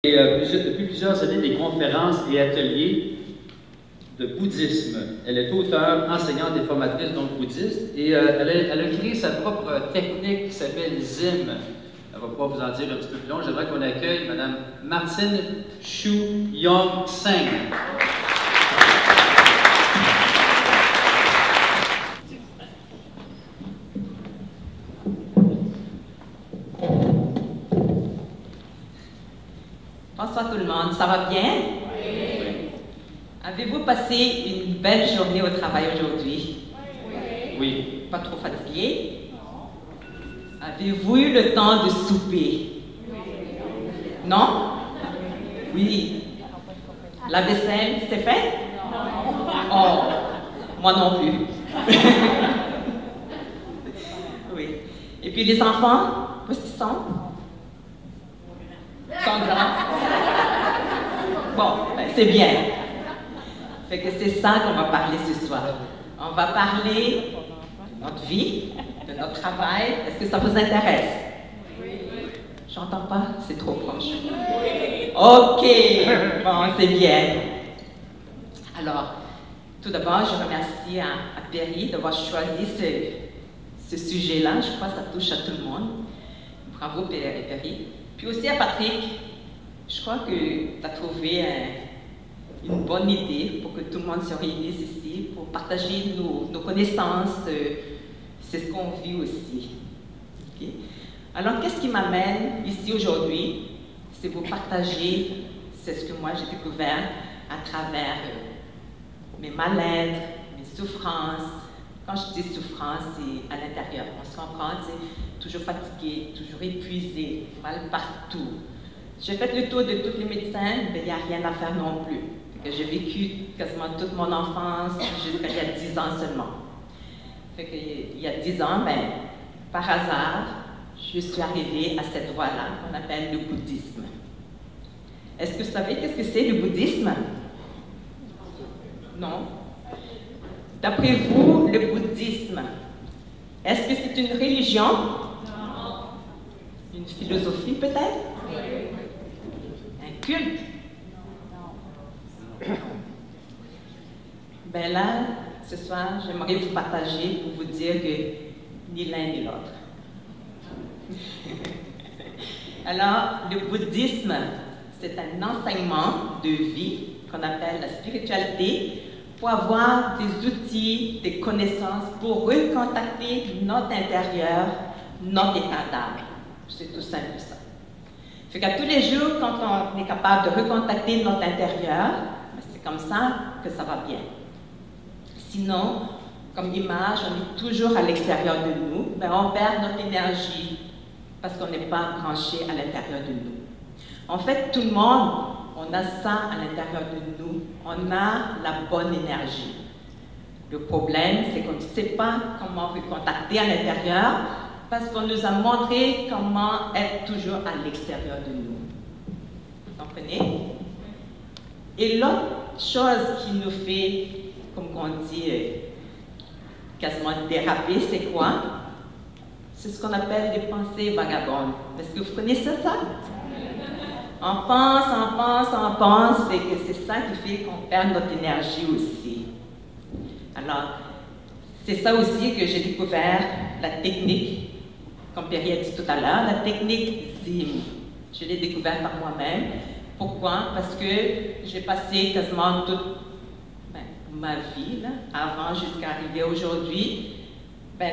Depuis plusieurs années des conférences et ateliers de bouddhisme. Elle est auteure, enseignante et formatrice donc bouddhiste et elle a créé sa propre technique qui s'appelle ZIM. Elle va pouvoir vous en dire un petit peu plus long. J'aimerais qu'on accueille Mme Martine Shu Yong Seng. Bonsoir tout le monde, ça va bien? Oui. Avez-vous passé une belle journée au travail aujourd'hui? Oui. Pas trop fatigué? Avez-vous eu le temps de souper? Non? Oui. La vaisselle, c'est fait? Oh, moi non plus. Oui. Et puis les enfants, où est-ce qu'ils sont? Sont grands? Bon, ben, c'est bien. Fait que c'est ça qu'on va parler ce soir. On va parler de notre vie, de notre travail. Est-ce que ça vous intéresse? Oui. J'entends pas, c'est trop proche. OK, bon, c'est bien. Alors, tout d'abord, je remercie à Perry d'avoir choisi ce sujet-là. Je crois que ça touche à tout le monde. Bravo, Perry. Puis aussi à Patrick, je crois que tu as trouvé une bonne idée pour que tout le monde se réunisse ici, pour partager nos connaissances. C'est ce qu'on vit aussi. Okay? Alors, qu'est-ce qui m'amène ici aujourd'hui? C'est vous partager ce que moi j'ai découvert à travers mes mal-être, mes souffrances. Quand je dis souffrance, c'est à l'intérieur. On se comprend, c'est toujours fatigué, toujours épuisé, mal partout. J'ai fait le tour de tous les médecins, mais il n'y a rien à faire non plus. J'ai vécu quasiment toute mon enfance jusqu'à il y a 10 ans seulement. Fait que, il y a 10 ans, ben, par hasard, je suis arrivée à cette voie-là qu'on appelle le bouddhisme. Est-ce que vous savez qu'est-ce que c'est le bouddhisme? Non? D'après vous, le bouddhisme, est-ce que c'est une religion? Non. Une philosophie peut-être? Oui. Un culte? Non. Ben là, ce soir, j'aimerais vous partager pour vous dire que ni l'un ni l'autre. Alors, le bouddhisme, c'est un enseignement de vie qu'on appelle la spiritualité, pour avoir des outils, des connaissances, pour recontacter notre intérieur, notre état d'âme. C'est tout simple ça. Fait qu'à tous les jours, quand on est capable de recontacter notre intérieur, c'est comme ça que ça va bien. Sinon, comme image, on est toujours à l'extérieur de nous, ben on perd notre énergie parce qu'on n'est pas branché à l'intérieur de nous. En fait, tout le monde, on a ça à l'intérieur de nous, on a la bonne énergie. Le problème, c'est qu'on ne sait pas comment recontacter à l'intérieur parce qu'on nous a montré comment être toujours à l'extérieur de nous. Vous comprenez? Et l'autre chose qui nous fait, comme on dit, quasiment déraper, c'est quoi? C'est ce qu'on appelle des pensées vagabondes. Est-ce que vous connaissez ça? On pense, et que c'est ça qui fait qu'on perd notre énergie aussi. Alors, c'est ça aussi que j'ai découvert, la technique, comme Perry a dit tout à l'heure, la technique ZIM. Je l'ai découverte par moi-même. Pourquoi? Parce que j'ai passé quasiment toute ma vie, là, avant jusqu'à arriver aujourd'hui,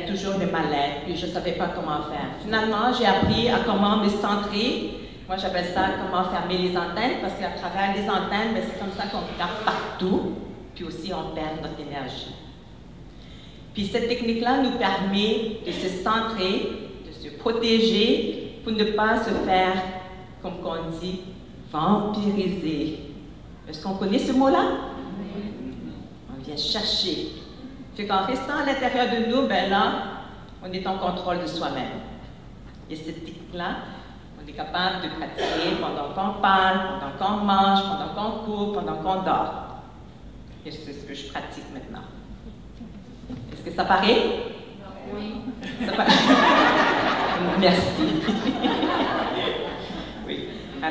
toujours le mal-être, puis je ne savais pas comment faire. Finalement, j'ai appris à comment me centrer. Moi, j'appelle ça comment fermer les antennes, parce qu'à travers les antennes, c'est comme ça qu'on regarde partout, puis aussi on perd notre énergie. Puis cette technique-là nous permet de se centrer, de se protéger, pour ne pas se faire, comme on dit, vampiriser. Est-ce qu'on connaît ce mot-là? On vient chercher. Fait qu'en restant à l'intérieur de nous, là, on est en contrôle de soi-même. Et cette technique-là, on est capable de pratiquer pendant qu'on parle, pendant qu'on mange, pendant qu'on court, pendant qu'on dort. Et c'est ce que je pratique maintenant. Est-ce que ça paraît? Oui. Ça paraît? Merci. Oui.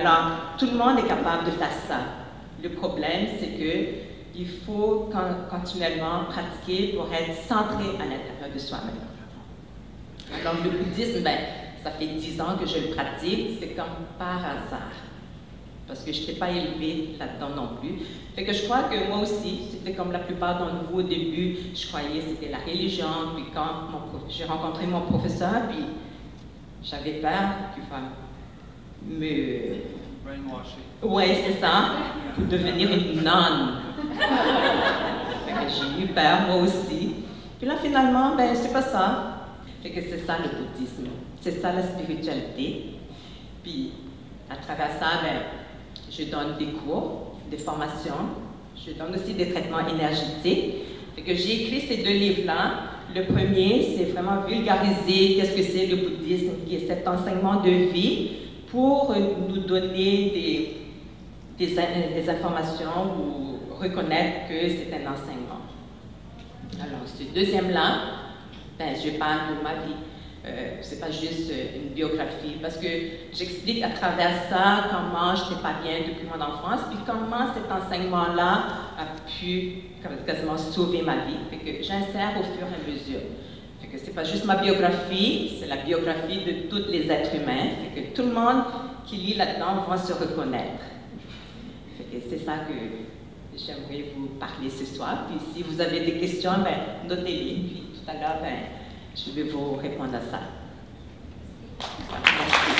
Alors, tout le monde est capable de faire ça. Le problème, c'est que il faut continuellement pratiquer pour être centré à l'intérieur de soi-même. Alors, le bouddhisme, ben, ça fait 10 ans que je le pratique, c'est comme par hasard. Parce que je n'étais pas élevée là-dedans non plus. Fait que je crois que moi aussi, c'était comme la plupart d'entre vous au début, je croyais que c'était la religion, puis quand j'ai rencontré mon professeur, puis j'avais peur qu'il va me... Ouais, c'est ça, pour devenir une nonne. Fait que j'ai eu peur, moi aussi. Puis là, finalement, ben, c'est pas ça. Fait que c'est ça le bouddhisme, c'est ça la spiritualité. Puis, à travers ça, ben, je donne des cours, des formations, je donne aussi des traitements énergétiques. Fait que j'ai écrit ces 2 livres-là. Le premier, c'est vraiment vulgariser qu'est-ce que c'est le bouddhisme, qui est cet enseignement de vie pour nous donner des informations ou reconnaître que c'est un enseignement. Alors, ce deuxième-là, ben, je parle de ma vie. C'est pas juste une biographie, parce que j'explique à travers ça comment je n'étais pas bien depuis mon enfance, puis comment cet enseignement-là a pu quasiment sauver ma vie. Fait que j'insère au fur et à mesure. Fait que c'est pas juste ma biographie, c'est la biographie de tous les êtres humains. Fait que tout le monde qui lit là-dedans va se reconnaître. Fait que c'est ça que j'aimerais vous parler ce soir. Puis si vous avez des questions, ben, notez-les. Puis tout à l'heure, ben, je vais vous répondre à ça. Merci.